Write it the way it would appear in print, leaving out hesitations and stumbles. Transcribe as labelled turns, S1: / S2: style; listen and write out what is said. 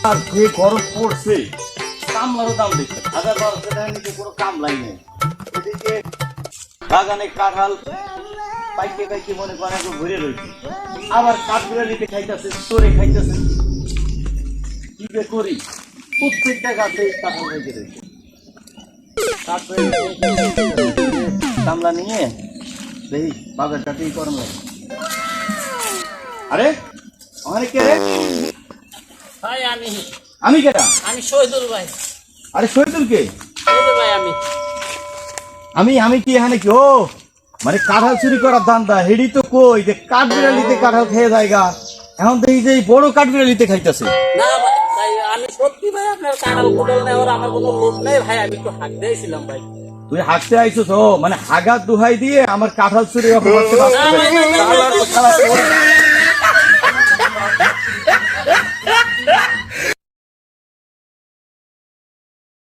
S1: আর যে গরম পড়ছে কামলারও দাম দেখছে 1000-1200 টাকা নিচে কোনো কামলাই নেই। এদিকে বাগানে কাঁঠাল পাইকে পাইকে মনে করেন একটু ঘুরে রয়েছে, আবার কাঠবিড়ালিতে খাইতেছে, চোরে খাইতেছে। কি যে করি, প্রত্যেকটা গাছে কাঁঠাল রেখে রয়েছে। কামলা নিয়ে দেখি বাজারটাতেই গরম লাগে। আরে আমার কে রে?
S2: ভাই
S1: আমি কেটা?
S2: আমি শহীদুল ভাই।
S1: আরে শহীদুল কে?
S2: শহীদুল ভাই
S1: আমি কি এখানে কি ও মানে কাঁঠাল চুরি করার ধান্দা হেডি তো কই যে কাঠবিড়ালিতে কাঁঠাল খেয়ে যায়গা, এখন দেখি যে এই বড় কাঠবিড়ালিতে খাইতেছে।
S2: না ভাই তাই আমি সত্যি ভাই আপনার কাঁঠাল কুড়াল নেওয়ার আমার কোনো লোভ নেই ভাই, আমি একটু হাঁক দিয়েছিলাম ভাই।
S1: তুই হাঁকতে আইছিস ও মানে হাগার দুহাই দিয়ে আমার কাঁঠাল চুরি